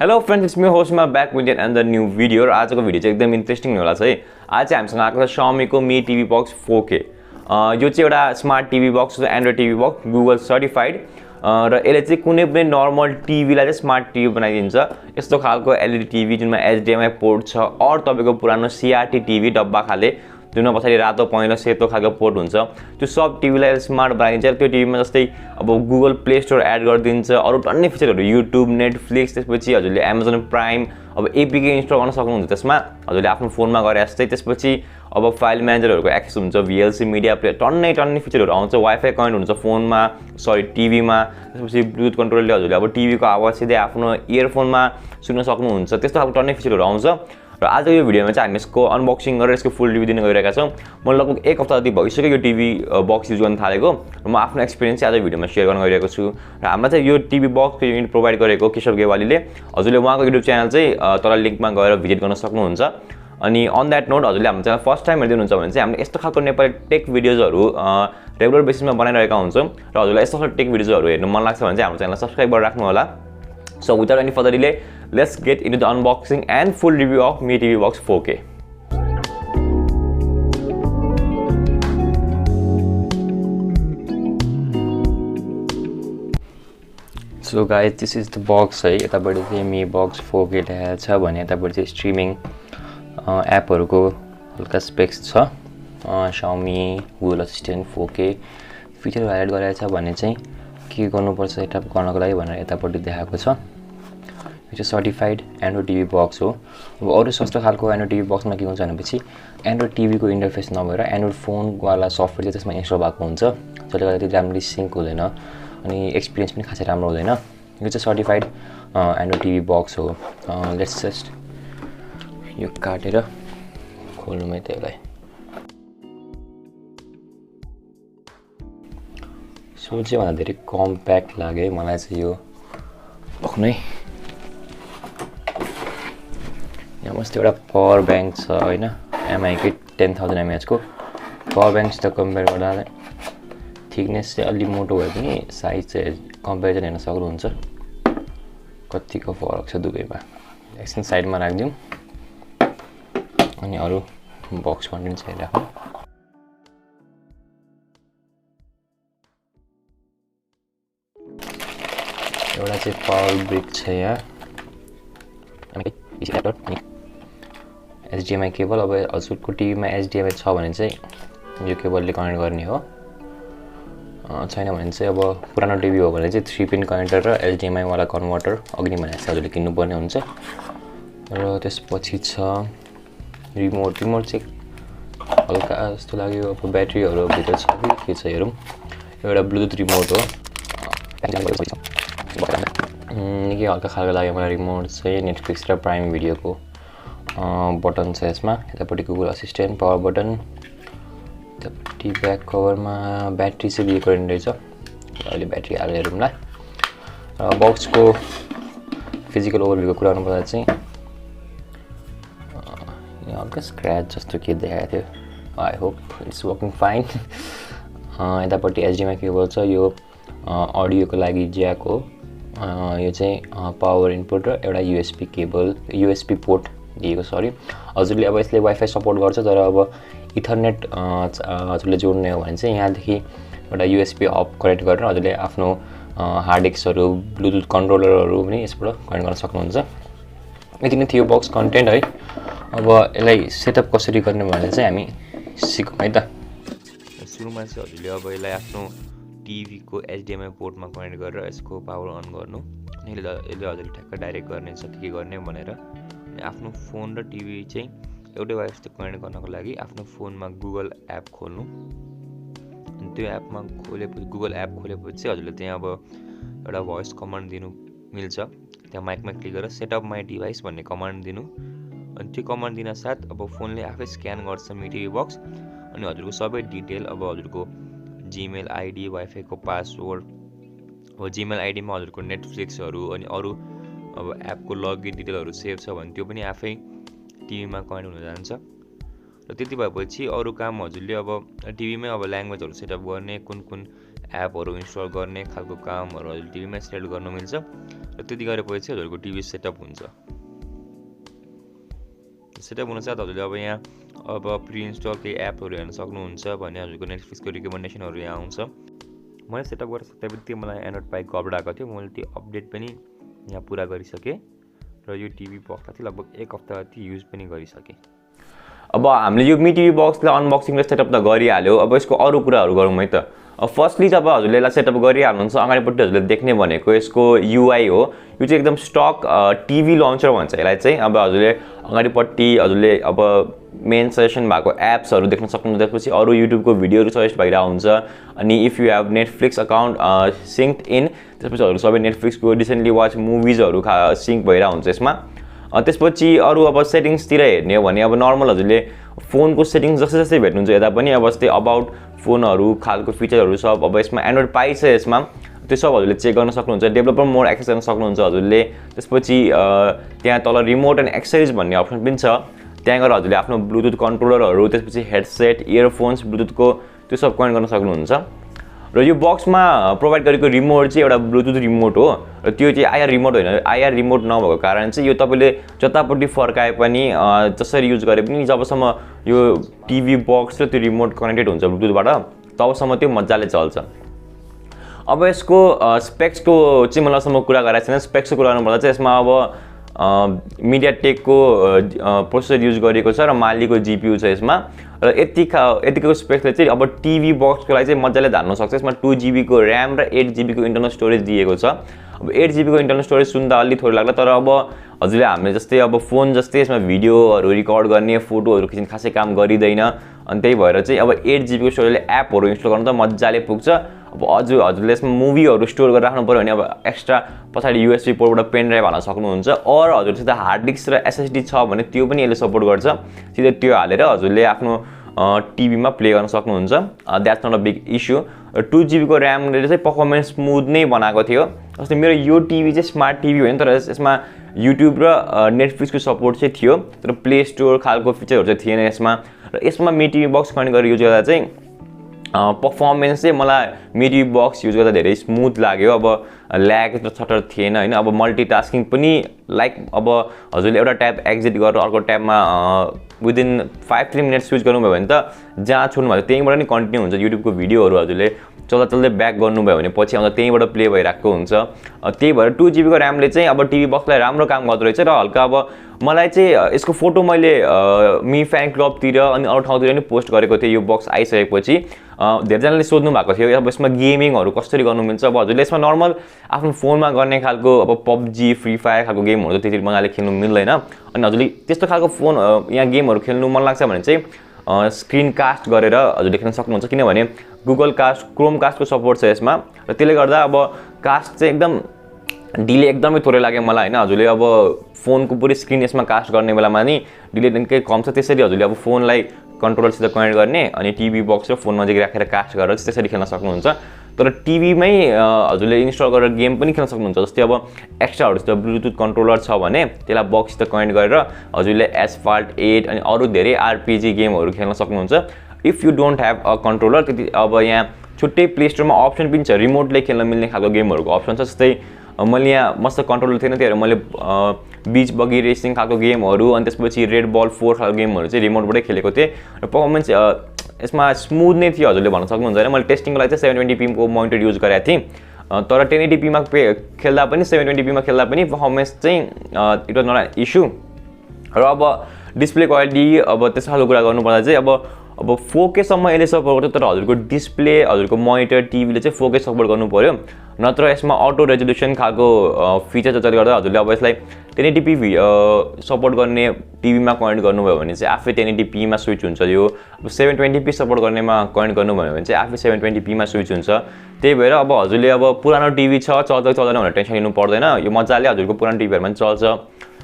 Hello friends, it's me host back with another new video. आजको video चाहिँ एकदम interesting होला छ है। आज चाहिँ हामीसँग आएको छ Xiaomi को Mi TV Box 4K। यो चाहिँ एउटा स्मार्ट टिभी बक्स हो, Android TV box, Google certified र यसले चाहिँ कुनै पनि नर्मल टिभीलाई चाहिँ स्मार्ट टिभी बनाइदिन्छ। यस्तो खालको एलईडी टिभी जुनमा HDMI पोर्ट छ और तपाईको पुरानो CRT TV डब्बा खाले जुनमा पछाडि रातो पहेँलो सेतो खालको पोर्ट हुन्छ, त्यो सब टिभीलाई स्मार्ट बनाइदिन्छ। त्यो टिभीमा जस्तै अब गुगल प्ले स्टोर एड गरिदिन्छ, अरु टन्नै फिचरहरु, युट्युब, नेटफ्लिक्स, त्यसपछि हजुरले Amazon प्राइम अब एपीके इन्स्टल गर्न सक्नुहुन्छ त्यसमा हजुरले आफ्नो फोनमा गरे जस्तै। त्यसपछि अब फाइल म्यानेजरहरुको एक्सेस हुन्छ, VLC मिडिया प्लेयर, टन्नै फिचरहरु आउँछ, वाइफाई कनेक्ट हुन्छ फोनमा, सरी टिभीमा। त्यसपछि ब्लुटुथ कन्ट्रोलले हजुरले अब टिभीको आवाज सिधै आफ्नो इयरफोनमा सुन्न सक्नुहुन्छ। त्यस्तो खालको टन्नै फिचरहरु आउँछ। र आज यो भिडियोमा चाहिँ हामी यसको अनबक्सिङ गरेर यसको फुल रिभ्यू दिन गइरहेका छौं। म लगभग एक हप्ता जति भइसक्यो यो टिभी बक्स युज गर्न थालेको र म आफ्नो एक्सपिरियन्स चाहिँ आज भिडियोमा शेयर गर्न गइरहेको छु। र हामीलाई चाहिँ यो टिभी बक्सको युनिट प्रोभाइड गरेको केशव गेवालीले, हजुरले उहाँको युट्युब च्यानल चाहिँ तल लिंकमा गएर भिजिट गर्न सक्नुहुन्छ। अनि अन दैट नोट हजुरले हाम्रो च्यानल फर्स्ट टाइम हेर्दै हुनुहुन्छ भने चाहिँ हामीले यस्तो खालको नेपाली टेक भिडियोजहरु रेगुलर बेसिसमा बनाइरहेका हुन्छौं र हजुरलाई यस्तो खालको टेक भिडियोजहरु हेर्न मन लाग्छ भने चाहिँ हाम्रो च्यानललाई सब्स्क्राइब गरेर राख्नु होला। So without any further delay, let's get into the unboxing and full review of Mi TV Box 4K. So guys, this is the box है। यतापटि चाहिँ Mi Box 4K लेखेको छ भने यतापटि चाहिँ स्ट्रिमिङ एपहरुको हल्का स्पेक्स छ। Xiaomi Google Assistant 4K feature highlight गरेको छ भने चाहिँ के गर्नुपर्छ सेटअप गर्नको लागि भनेर यतापटि देखाएको छ। यो चाहिँ सर्टिफाइड एन्ड्रोइड टिभी बक्स हो। अब अरु सस्तो खालको एन्ड्रोइड टिभी बक्समा के हुन्छ भनेपछि एन्ड्रोइड टिभीको इन्टरफेस नभएर एन्ड्रोइड फोन वाला सफ्टवेयर चाहिँ त्यसमा इन्स्टल भएको हुन्छ, जसले गर्दा त्यो राम्ररी सिंक हुँदैन अनि एक्सपिरियन्स पनि खासै राम्रो हुँदैन। यो चाहिँ सर्टिफाइड एन्ड्रोइड टिभी बक्स हो। लेट्स जस्ट यो काटेर खोल्नुमै त्यसलाई। सो चाहिँ भन्दा धेरै कम्प्याक्ट लाग्यो मलाई चाहिँ यो बोक्नै। यहाँ मस्त एउटा पावर बैंक छ हैन, MI को 10000 mAh को पावर बैंक त कम्पेयर गर्दा थिकनेस चाहिँ अलि मोटो भए पनि साइज चाहिँ कम्पेरिजन हेर्न सक्नुहुन्छ कतिको फरक छ दुवैमा। एकछिन साइडमा राख्दियौं अनि अरु बक्स कन्टेन्ट चाहिँ राखौं। एउटा चाहिँ पावर ब्रिक छ यहाँ, HDMI केबल। अब हजुरको टिभीमा HDMI छ भने चाहिँ यो केबलले कनेक्ट गर्ने हो, छैन भने चाहिँ अब पुरानो टिभी हो भने चाहिँ 3 पिन कनेक्टर र HDMI वाला कन्भर्टर अघि भने जस्तो हजुरले किन्नु पर्ने हुन्छ। र त्यसपछि छ रिमोट। रिमोट चाहिँ हल्का जस्तो लाग्यो, अब ब्याट्रीहरु भित्र छ कि के छ हेरौं। एउटा ब्लुटुथ रिमोट हो, निकै हल्का खालको लाग्यो मलाई रिमोट चाहिँ। नेटफ्लिक्स र प्राइम भिडियोको बटन छ यसमा। यतापटि गुगल असिस्टेन्ट पावर बटन, यतापटि ब्याक कभरमा ब्याट्री चाहिँ दिएको रहेछ। अहिले ब्याट्री हालेर हेरौँला। बक्सको फिजिकल ओभरभ्यूको कुरा गर्नुपर्दा चाहिँ यहाँ हल्का स्क्रैच जस्तो के देखाएको थियो। I hope it's working fine. यतापटि HDMI केबल छ, यो अडियोको लागि ज्याक हो। यो चाहिँ पावर इनपुट र एउटा USB केबल, USB पोर्ट दिएको। सरी हजुरले अब यसले वाइफाई सपोर्ट गर्छ, तर अब इथरनेट हजुरले जोड्ने हो भने चाहिँ यहाँदेखि एउटा USB हब कनेक्ट गरेर हजुरले आफ्नो हार्ड डिस्कहरु, ब्लुटुथ कन्ट्रोलरहरु पनि यसबाट कनेक्ट गर्न सक्नुहुन्छ। यति नै थियो बक्स कन्टेन्ट है। अब यसलाई सेटअप कसरी गर्ने भने चाहिँ हामी सिकौं है त। सुरुमा चाहिँ हजुरले अब यसलाई आफ्नो टिभी को HDMI पोर्टमा कनेक्ट गरेर यसको पावर अन गर्नु। यसले हजुरले ठ्याक्क डाइरेक्ट गर्ने छ के गर्ने भनेर। अनि आफ्नो फोन र टिभी चाहिँ एउटै वाइफाईसित कनेक्ट गर्नको लागि आफ्नो फोनमा गुगल एप खोल्नु। अनि त्यो एपमा खोलेपछि गुगल एप खोलेपछि हजुरले त्यहाँ अब एउटा भोइस कमान्ड दिनु मिल्छ। त्यहाँ माइकमा क्लिक गरेर सेट अप माई डिभाइस भन्ने कमान्ड दिनु। अनि त्यो कमान्ड दिन साथ अब फोनले आफै स्क्यान गर्छ Mi TV बक्स। अनि हजुरको सबै डिटेल, अब हजुरको जीमेल आईडी, वाइफाई को पासवर्ड, अब जीमेल आईडी मा हजुरको नेटफ्लिक्सहरु अनि अरु अब एपको लगइन डिटेलहरु सेभ छ भने त्यो पनि आफै टिभीमा कनेक्ट हुन जान्छ। र त्यति भएपछि अरु काम हजुरले अब टिभीमै अब ल्याङ्ग्वेजहरु सेटअप गर्ने, कुन एपहरु इन्स्टल गर्ने खालको कामहरु हजुरले टिभीमै सेट गर्न मिल्छ। र र त्यति गरेपछि हजुरको टिभी सेटअप हुन्छ। सेटअप हुनसाथ हजुरले अब यहाँ अब प्रि इन्स्टल केही एपहरू हेर्न सक्नुहुन्छ भने हजुरको नेटफ्लिक्सको रिकमेन्डेसनहरू यहाँ आउँछ। मैले सेटअप गरेर सक्दाबित्तिकै मलाई एन्ड्रोइड पाइको अपडेट आएको थियो, मैले त्यो अपडेट पनि यहाँ पुरा गरिसकेँ र यो टिभी बक्सलाई चाहिँ लगभग 1 हप्ता जति युज पनि गरिसकेँ। अब हामीले यो मी टिभी बक्सलाई अनबक्सिङ र सेटअप त गरिहाल्यो, अब यसको अरू कुराहरू गरौँ है त। फर्स्टली जब हजुरले यसलाई सेटअप गरिहाल्नुहुन्छ अगाडिपट्टि हजुरले देख्ने भनेको यसको युआई हो। यो चाहिँ एकदम स्टक टिभी लन्चर भन्छ यसलाई चाहिँ। अब हजुरले अगाडिपट्टि हजुरले अब मेन सजेसन भएको एप्सहरू देख्न सक्नुहुन्छ, त्यसपछि अरू युट्युबको भिडियोहरू सजेस्ट भइरहेको हुन्छ। अनि if you have Netflix account synced in, त्यसपछि हजुर सबै नेटफ्लिक्सको रिसेन्टली वाच मुभिजहरू सिङ्क भइरहेको हुन्छ यसमा। त्यसपछि अरू अब सेटिङ्सतिर हेर्ने हो भने अब नर्मल हजुरले फोनको सेटिङ्स जस्तै भेट्नुहुन्छ यता पनि। अब जस्तै अबाउट फोनहरू खालको फिचरहरू सब अब यसमा एन्ड्रोइड पाइ छ यसमा, त्यो सब हजुरले चेक गर्न सक्नुहुन्छ। डेभलपर मोड एक्सेस गर्न सक्नुहुन्छ हजुरले। त्यसपछि त्यहाँ तल रिमोट एन्ड एक्सेसरिज भन्ने अप्सन पनि छ, त्यहाँ गएर हजुरले आफ्नो ब्लुटुथ कन्ट्रोलरहरू, त्यसपछि हेडसेट, इयरफोन्स, ब्लुटुथको त्यो सब कनेक्ट गर्न सक्नुहुन्छ। र यो बक्समा प्रोभाइड गरेको रिमोट चाहिँ एउटा ब्लुटुथ रिमोट हो र त्यो चाहिँ आइआर रिमोट होइन। आइआर रिमोट नभएको कारण चाहिँ यो तपाईँले जतापट्टि फर्काए पनि जसरी युज गरे पनि जबसम्म यो टिभी बक्स र त्यो रिमोट कनेक्टेड हुन्छ ब्लुटुथबाट तबसम्म त्यो मजाले चल्छ। अब यसको स्पेक्सको चाहिँ मलाई अहिलेसम्म कुरा गरेको छैन। स्पेक्सको कुरा गर्नुपर्दा चाहिँ यसमा अब मिडियाटेकको प्रोसेसर युज गरेको छ र मालीको जिपियु छ यसमा। र यतिको स्पेक्सले चाहिँ अब टिभी बक्सको लागि चाहिँ मजाले धान्न सक्छ। यसमा 2 GB को ऱ्याम र 8 GB को इन्टरनल स्टोरेज दिएको छ। अब 8 GB को इन्टरनल स्टोरेज सुन्दा अलि थोरै लाग्ला, तर अब हजुरले हामीले जस्तै अब फोन जस्तै यसमा भिडियोहरू रिकर्ड गर्ने, फोटोहरू खिच्ने खासै काम गरिँदैन। अनि त्यही भएर चाहिँ अब 8 GB को स्टोरेजले एपहरू इन्स्टल गर्नु त मजाले पुग्छ। अब हजुरले यसमा मुभीहरू स्टोर गरेर राख्नु पऱ्यो भने अब एक्स्ट्रा पछाडि USB पोर्टबाट पेन ड्राइभ हाल्न सक्नुहुन्छ। और हजुरसित हार्ड डिस्क र SSD छ भने त्यो पनि यसले सपोर्ट गर्छ। सिधै त्यो हालेर हजुरले आफ्नो टिभीमा प्ले गर्न सक्नुहुन्छ। That's not a big issue. 2 GB को ऱ्यामले चाहिँ पर्फर्मेन्स स्मुथ नै बनाएको थियो। जस्तै मेरो यो टिभी चाहिँ स्मार्ट टिभी होइन, तर यसमा युट्युब र नेटफ्लिक्सको सपोर्ट चाहिँ थियो, तर प्ले स्टोर खालको फिचरहरू चाहिँ थिएन यसमा। र यसमा मी टिभी बक्स कनेक्ट गरेर युज गर्दा चाहिँ पर्फर्मेन्स चाहिँ मलाई मी टिभी बक्स युज गर्दा धेरै स्मुथ लाग्यो। अब ल्याग र छटर थिएन होइन। अब मल्टिटास्किङ पनि लाइक अब हजुरले एउटा ट्याब एक्जिट गरेर अर्को ट्याबमा विदिन 5-3 मिनट स्विच गर्नुभयो भने त जहाँ छोड्नुभयो त्यहीँबाट नि कन्टिन्यू हुन्छ। युट्युबको भिडियोहरू हजुरले चल्दै ब्याक गर्नुभयो भने पछि आउँदा त्यहीँबाट प्ले भइरहेको हुन्छ। त्यही भएर 2 GB को ऱ्यामले चाहिँ अब टिभी बक्सलाई राम्रो काम गर्दो रहेछ। र हल्का अब मलाई चाहिँ यसको फोटो मैले मी फ्यान क्लबतिर अनि अरू ठाउँतिर नि पोस्ट गरेको थिएँ यो बक्स आइसकेपछि। धेरैजनाले सोध्नु भएको थियो अब यसमा गेमिङहरू कसरी गर्नु मिल्छ। अब हजुरले यसमा नर्मल आफ्नो फोनमा गर्ने खालको अब पबजी, फ्री फायर खालको गेमहरू त त्यति मजाले खेल्नु मिल्दैन। अनि हजुरले त्यस्तो खालको फोन यहाँ गेमहरू खेल्नु मन लाग्छ भने चाहिँ स्क्रिन कास्ट गरेर हजुरले खेल्न सक्नुहुन्छ, किनभने गुगल कास्ट, क्रोम कास्टको सपोर्ट छ यसमा। र त्यसले गर्दा अब कास्ट चाहिँ एकदम डिले एकदमै थोरै लाग्यो मलाई होइन। हजुरले अब फोनको पुरै स्क्रिन यसमा कास्ट गर्ने बेलामा नि डिले निकै कम छ। त्यसरी हजुरले अब फोनलाई कन्ट्रोलरसित कनेक्ट गर्ने अनि टिभी बक्स र फोन नजिक राखेर कास्ट गरेर त्यसरी खेल्न सक्नुहुन्छ। तर टिभीमै हजुरले इन्स्टल गरेर गेम पनि खेल्न सक्नुहुन्छ। जस्तै अब एक्स्ट्राहरूसित ब्लुटुथ कन्ट्रोलर छ भने त्यसलाई बक्ससित कनेक्ट गरेर हजुरले एसफाल्ट 8 अनि अरू धेरै RPG गेमहरू खेल्न सक्नुहुन्छ। If you don't have a controller त्यति अब यहाँ छुट्टै प्ले स्टोरमा अप्सन पनि छ, रिमोटले खेल्न मिल्ने खालको गेमहरूको अप्सन छ। जस्तै मैले यहाँ मस्त कन्ट्रोलर थिएन, त्यही भएर मैले बिच बगी रेसिङ खालको गेमहरू अनि त्यसपछि रेड बल 4 खालको गेमहरू चाहिँ रिमोटबाटै खेलेको थिएँ। र पर्फर्मेन्स यसमा स्मुथ नै थियो हजुरले भन्न सक्नुहुन्छ होइन। मैले टेस्टिङको लागि चाहिँ 720p को मोनिटर युज गरेको थिएँ, तर 1080p मा खेल्दा पनि 720p मा खेल्दा पनि पर्फर्मेन्स चाहिँ it was not an issue. र अब डिस्प्ले क्वालिटी अब त्यस्तो खालको कुरा गर्नुपर्दा चाहिँ अब 4K सम्म यसले सपोर्ट गर्छ, तर हजुरको डिस्प्ले हजुरको मोनिटर टिभीले चाहिँ 4K सपोर्ट गर्नु पर्यो। नत्र यसमा अटो रेजोल्युसन खालको फिचर जसले गर्दा हजुरले अब यसलाई 1080p सपोर्ट गर्ने टिभीमा कनेक्ट गर्नुभयो भने चाहिँ आफै 1080p मा स्विच हुन्छ। यो अब 720p सपोर्ट गर्नेमा कनेक्ट गर्नुभयो भने चाहिँ आफै 720p मा स्विच हुन्छ। त्यही भएर अब हजुरले अब पुरानो टिभी छ चल्दैन भनेर टेन्सन लिनु पर्दैन, यो मजाले हजुरको पुरानो टिभीहरुमा पनि चल्छ।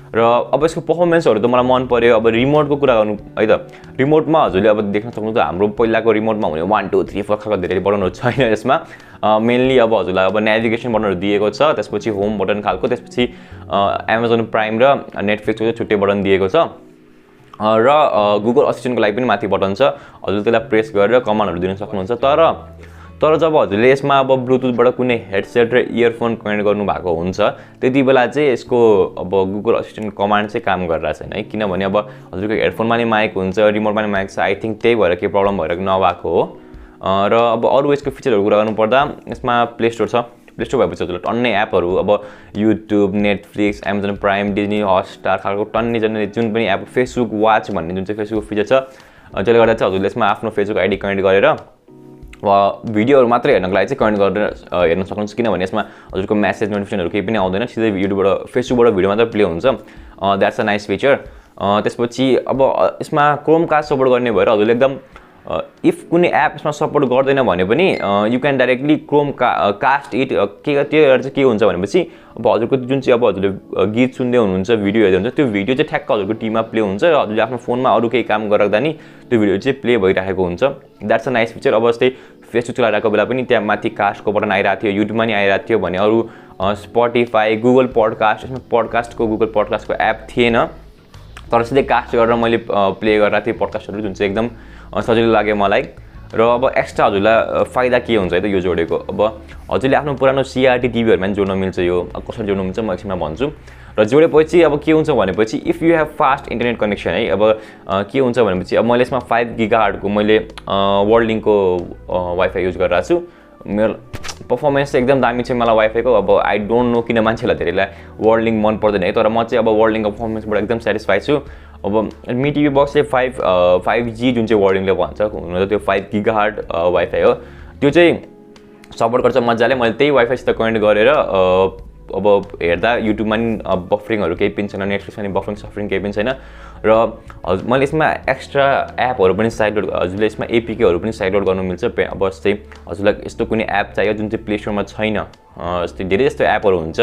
र अब यसको पर्फर्मेन्सहरु त मलाई मन पर्यो। अब रिमोटको कुरा गर्नु है त, रिमोटमा हजुरले अब देख्न सक्नुहुन्छ हाम्रो पहिलाको रिमोटमा हुने 1 2 3 4 खालको धेरै बटनहरु छैन यसमा। मेनली अब हजुरलाई अब नेभिगेसन बटनहरु दिएको छ, त्यसपछि होम बटन खालको, त्यसपछि अमेजन प्राइम र नेटफ्लिक्सको चाहिँ छुट्टै बटन दिएको छ र गुगल असिस्टेन्टको लागि पनि माथि बटन छ, हजुरले त्यसलाई प्रेस गरेर कमान्डहरु दिन सक्नुहुन्छ। तर तर जब हजुरले यसमा अब ब्लुटुथबाट कुनै हेडसेट र इयरफोन कनेक्ट गर्नु भएको हुन्छ त्यति बेला चाहिँ यसको अब गुगल असिस्टेन्ट कमान्ड चाहिँ काम गरिरहेको छैन है, किनभने अब हजुरको हेडफोनमा नै माइक हुन्छ, रिमोटमा नै माइक छ, आई थिङ्क त्यही भएर केही प्रब्लम भएर नभएको हो। र अब अरू यसको फिचरहरू कुरा गर्नुपर्दा यसमा प्ले स्टोर छ। प्ले स्टोर भएपछि हजुरलाई टन्नै एपहरू अब YouTube, Netflix, Amazon Prime, Disney Hotstar खालको टन्नै जन्ने जुन पनि एप, फेसबुक वाच भन्ने जुन चाहिँ फेसबुक फिचर छ त्यसले गर्दा चाहिँ हजुरले यसमा आफ्नो फेसबुक आइडी कनेक्ट गरेर भिडियोहरू मात्रै हेर्नको लागि चाहिँ कनेक्ट गरेर हेर्न सक्नुहुन्छ, किनभने यसमा हजुरको म्यासेज नोटिफिकेसनहरू केही पनि आउँदैन, सिधै युट्युबबाट फेसबुकबाट भिडियो मात्र प्ले हुन्छ। That's a nice feature. त्यसपछि अब यसमा क्रोमकास्ट सपोर्ट गर्ने भएर हजुरले एकदम इफ कुनै एप यसमा सपोर्ट गर्दैन भने पनि you can directly cast it के त्यो चाहिँ के हुन्छ भनेपछि अब हजुरको जुन चाहिँ अब हजुरले गीत सुन्दै हुनुहुन्छ, भिडियो हेर्दै हुन्छ, त्यो भिडियो चाहिँ ठ्याक्क हजुरको टिममा प्ले हुन्छ र हजुरले आफ्नो फोनमा अरू केही काम गर्दा नि त्यो भिडियो चाहिँ प्ले भइरहेको हुन्छ। That's a nice feature. अब जस्तै फेसबुक चलाइरहेको बेला पनि त्यहाँ माथि कास्टको बटन आइरहेको थियो, युट्युबमा नि आइरहेको थियो भने अरू स्पोटिफाई, गुगल पडकास्ट, यसमा पडकास्टको गुगल पडकास्टको एप थिएन, तर सिधै कास्ट गरेर मैले प्ले गरिरहेको थिएँ पडकास्टहरू, जुन चाहिँ एकदम सजिलो लाग्यो मलाई। र अब एक्स्ट्रा हजुरलाई फाइदा के हुन्छ है त यो जोडेको, अब हजुरले आफ्नो पुरानो CRT टिभीहरूमा पनि जोड्न मिल्छ। यो कसरी जोड्नु मिल्छ म एकछिनमा भन्छु। र जोडेपछि अब के हुन्छ भनेपछि if you have fast internet connection है, अब के हुन्छ भनेपछि अब मैले यसमा 5 गिगाहर्टको मैले वर्ल्डलिङको वाइफाई युज गरिरहेको छु। मेरो पर्फर्मेन्स चाहिँ एकदम दामी छ मलाई वाइफाईको। अब आई डोन्ट नो किन मान्छेलाई धेरैलाई वर्ल्डलिङ मन पर्दैन है, तर म चाहिँ अब वर्ल्डलिङको पर्फर्मेन्सबाट एकदम सेटिस्फाई छु। अब मी टिभी बक्स चाहिँ 5G जुन चाहिँ वर्ल्डलिङले भन्छ, हुन त त्यो 5 गिगाहर्ट वाइफाई हो, त्यो चाहिँ सपोर्ट गर्छ मजाले। मैले त्यही वाइफाईसित कनेक्ट गरेर अब हेर्दा युट्युबमा नि बफरिङहरू केही पनि छैन, नेटफ्लिक्समा नि बफरिङ केही पनि छैन। र मैले यसमा एक्स्ट्रा एपहरू पनि साइड लोड, हजुरले यसमा एपिकेहरू पनि साइड लोड गर्नु मिल्छ। अब जस्तै हजुरलाई यस्तो कुनै एप चाहियो जुन चाहिँ प्ले स्टोरमा छैन, जस्तै धेरै जस्तो एपहरू हुन्छ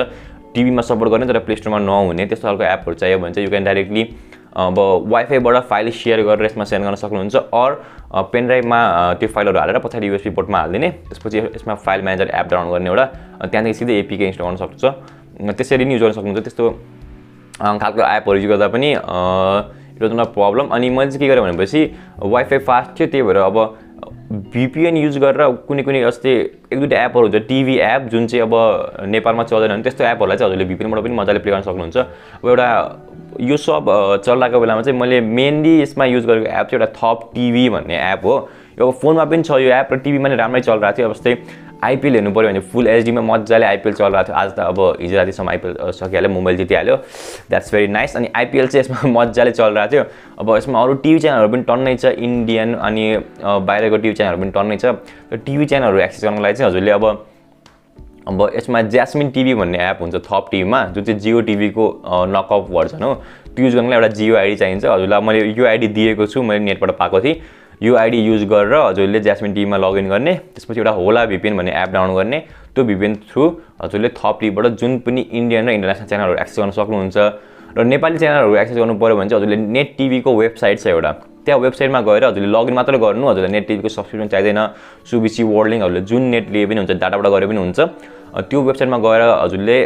टिभीमा सपोर्ट गर्ने तर प्ले स्टोरमा नहुने, त्यस्तो खालको एपहरू चाहियो भने चाहिँ यु क्यान डाइरेक्टली अब वाइफाईबाट फाइल सेयर गरेर यसमा सेन्ड गर्न सक्नुहुन्छ, अर पेनड्राइभमा त्यो फाइलहरू हालेर पछाडि USB पोर्टमा हालिदिने, त्यसपछि यसमा फाइल म्यानेजर एप डाउनलोड गर्ने एउटा, त्यहाँदेखि सिधै एपिके इन्स्टल गर्न सक्छ, त्यसरी नि युज गर्न सक्नुहुन्छ। त्यस्तो खालको एपहरू युज गर्दा पनि इट वाज नट प्रब्लम। अनि मैले चाहिँ के गरेँ भनेपछि वाइफाई फास्ट थियो, त्यही भएर अब VPN युज गरेर कुनै जस्तै 1-2 एपहरू हुन्छ टिभी एप जुन चाहिँ अब नेपालमा चल्दैन भने त्यस्तो एपहरूलाई चाहिँ हजुरले VPNबाट पनि मजाले प्ले गर्न सक्नुहुन्छ। अब एउटा यो सब चलिरहेको बेलामा चाहिँ मैले मेनली यसमा युज गरेको एप चाहिँ एउटा थप टिभी भन्ने एप हो। यो फोनमा पनि छ यो एप र टिभीमा नि राम्रै चलिरहेको थियो। अब जस्तै आइपिएल हेर्नु पऱ्यो भने फुल एचडीमा मजाले आइपिएल चलिरहेको थियो। आज त अब हिजो रातिसम्म आइपिएल सकिहाल्यो, मुम्बईले जितिहाल्यो, द्याट्स भेरी नाइस। अनि आइपिएल चाहिँ यसमा मजाले चलिरहेको थियो। अब यसमा अरू टिभी च्यानलहरू पनि टन्नै छ, इन्डियन अनि बाहिरको टिभी च्यानलहरू पनि टन्नै छ। त्यो टिभी च्यानलहरू एक्सेस गर्नको लागि चाहिँ हजुरले अब यसमा ज्यास्मिन टिभी भन्ने एप हुन्छ थप टिभीमा, जुन चाहिँ जियो टिभीको नकअप भर्जन हो। त्यो युज गर्नको लागि एउटा जियो आइडी चाहिन्छ। हजुरलाई मैले यो आइडी दिएको छु, मैले नेटबाट पाएको थिएँ। यो आइडी युज गरेर हजुरले ज्यास्मिन टिभीमा लगइन गर्ने, त्यसपछि एउटा होला VPN भन्ने एप डाउनलोड गर्ने। त्यो VPN थ्रु हजुरले थप टिभीबाट जुन पनि इन्डियन र इन्टरनेसनल च्यानलहरू एक्सेस गर्न सक्नुहुन्छ। र नेपाली च्यानलहरू एक्सेस गर्नु पऱ्यो भने चाहिँ हजुरले नेट टिभीको वेबसाइट छ एउटा, त्यहाँ वेबसाइटमा गएर हजुरले लगइन मात्र गर्नु, हजुरलाई नेट टिभीको सब्सक्रिप्सन चाहिँदैन। सुबिसी वर्ल्डलिङ हजुरले जुन नेट लिए पनि हुन्छ, डाटाबाट गरे पनि हुन्छ। त्यो वेबसाइटमा गएर हजुरले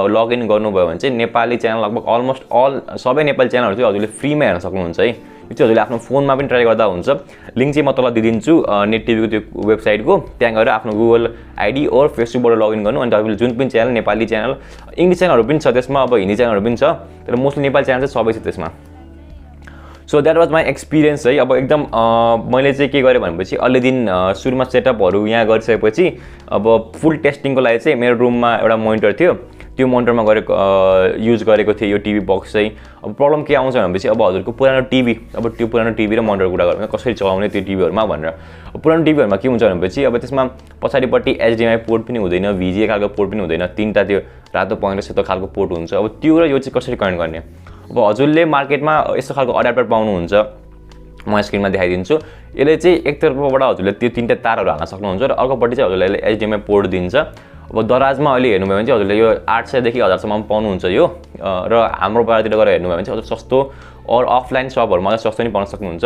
लगइन गर्नुभयो भने चाहिँ नेपाली च्यानल लगभग अलमोस्ट सबै नेपाली च्यानलहरू चाहिँ हजुरले फ्रीमा हेर्न सक्नुहुन्छ है। यो चाहिँ हजुरले आफ्नो फोनमा पनि ट्राई गर्दा हुन्छ। लिङ्क चाहिँ म तल दिइदिन्छु नेट टिभीको त्यो वेबसाइटको, त्यहाँ गएर आफ्नो गुगल आइडी और फेसबुकबाट लगइन गर्नु। अनि तपाईँले जुन पनि च्यानल, नेपाली च्यानल, इङ्ग्लिस च्यानलहरू पनि छ त्यसमा, अब हिन्दी च्यानलहरू पनि छ, तर मोस्टली नेपाली च्यानल चाहिँ सबै छ त्यसमा। So that was my experience है। अब एकदम मैले चाहिँ के गरेँ भनेपछि अलि दिन सुरुमा सेटअपहरू यहाँ गरिसकेपछि अब फुल टेस्टिङको लागि चाहिँ मेरो रुममा एउटा मोनिटर थियो, त्यो मोनिटरमा युज गरेको थिएँ यो टिभी बक्स चाहिँ। अब प्रब्लम के आउँछ भनेपछि अब हजुरको पुरानो टिभी, अब त्यो पुरानो टिभी र मोनिटर कुरा गर्नु कसरी चलाउने त्यो टिभीहरूमा भनेर। पुरानो टिभीहरूमा के हुन्छ भनेपछि अब त्यसमा पछाडिपट्टि HDMI पोर्ट पनि हुँदैन, VGA खालको पोर्ट पनि हुँदैन, 3टा त्यो रातो पहेँलो सेतो खालको पोर्ट हुन्छ। अब त्यो र यो चाहिँ कसरी कनेक्ट गर्ने? अब हजुरले मार्केटमा यस्तो खालको अड्याप्टर पाउनुहुन्छ, म स्क्रिनमा देखाइदिन्छु। यसले चाहिँ एकतर्फबाट हजुरले त्यो 3टा तारहरू हाल्न सक्नुहुन्छ र अर्कोपट्टि चाहिँ हजुरले HDMI पोर्ट दिन्छ। अब दराजमा अहिले हेर्नुभयो भने चाहिँ हजुरले यो 800 देखि 1000सम्म पाउनुहुन्छ यो, र हाम्रो बाहिरतिर गएर हेर्नुभयो भने चाहिँ हजुर सस्तो और अफलाइन सपहरूमा चाहिँ सस्तो नि पाउन सक्नुहुन्छ।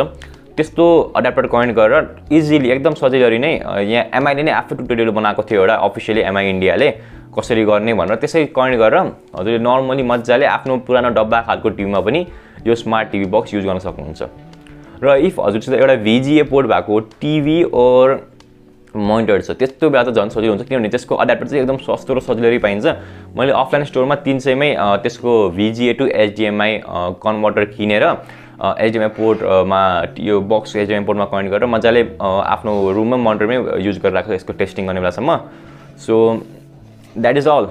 त्यस्तो अड्याप्टर कनेक्ट गरेर इजिली एकदम सजिलै नै यहाँ MIले नै आफ्नो ट्युटोरियल बनाएको थियो एउटा, अफिसियली MI इन्डियाले कसरी गर्ने भनेर। त्यसै कनेक्ट गरेर हजुरले नर्मली मजाले आफ्नो पुरानो डब्बा खालको टिभीमा पनि यो स्मार्ट टिभी बक्स युज गर्न सक्नुहुन्छ। र इफ हजुरसित एउटा VGA पोर्ट भएको टिभी और मोनिटर छ त्यस्तो बेला त झन् सजिलो हुन्छ किनभने त्यसको अड्याप्टर चाहिँ एकदम सस्तो र सजिलै पाइन्छ मैले अफलाइन स्टोरमा 300 मै त्यसको VGA टु HDMI कन्भर्टर किनेर HDMI पोर्टमा यो बक्स HDMI पोर्टमा कनेक्ट गरेर मजाले आफ्नो रुममा मोनिटरमै युज गरेर राखेको यसको टेस्टिङ गर्ने बेलासम्म so that is all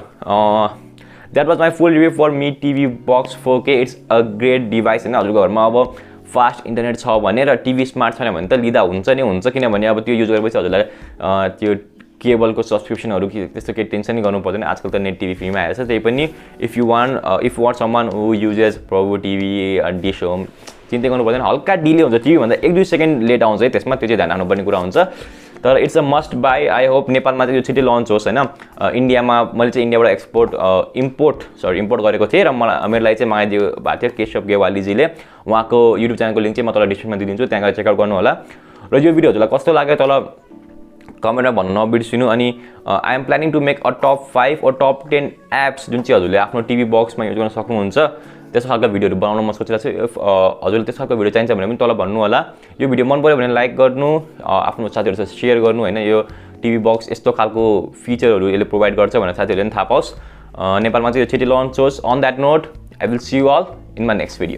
that was my full review for me TV box 4K it's a great device होइन हजुरको घरमा अब फास्ट इन्टरनेट छ भने र टिभी स्मार्ट छैन भने त लिँदा हुन्छ नि हुन्छ किनभने अब त्यो युज गरेपछि हजुरलाई त्यो केबलको सब्सक्रिप्सनहरू त्यस्तो केही टेन्सनै गर्नु पर्दैन आजकल त नेट टिभी फ्रीमा आएछ त्यही पनि if you want someone who uses प्रभु टिभी डिस होम चिन्ता गर्नु पर्दैन हल्का डिले हुन्छ टिभीभन्दा 1-2 सेकेन्ड लेट आउँछ है त्यसमा त्यो चाहिँ ध्यान राख्नुपर्ने कुरा हुन्छ तर it's a must by I hope नेपालमा चाहिँ यो छिटै लन्च होस् होइन इन्डियामा मैले चाहिँ इन्डियाबाट इम्पोर्ट गरेको थिएँ र मेरो लागि चाहिँ मगाइदियो भएको थियो केशव गेवालीजीले उहाँको युट्युब च्यानलको लिङ्क चाहिँ म तल डिस्क्रिप्सनमा दिइदिन्छु त्यहाँ गएर चेकआउट गर्नु होला र यो भिडियो हजुरलाई कस्तो लाग्यो तल कमेन्टमा भन्नु नबिर्सिनु अनि I am planning to make a top 5 or top 10 apps जुन चाहिँ हजुरले आफ्नो टिभी बक्समा युज गर्न सक्नुहुन्छ त्यस्तो खालको भिडियोहरू बनाउन म सोचिरहेको छु इफ हजुरले त्यस्तो खालको भिडियो चाहिन्छ भने पनि तल भन्नु होला यो भिडियो मन पऱ्यो भने लाइक गर्नु आफ्नो साथीहरूसँग सेयर गर्नु होइन यो टिभी बक्स यस्तो खालको फिचरहरू यसले प्रोभाइड गर्छ भनेर साथीहरूले पनि थाहा पाओस् नेपालमा चाहिँ यो छिटै लन्च होस् on that note I will see you all in my next video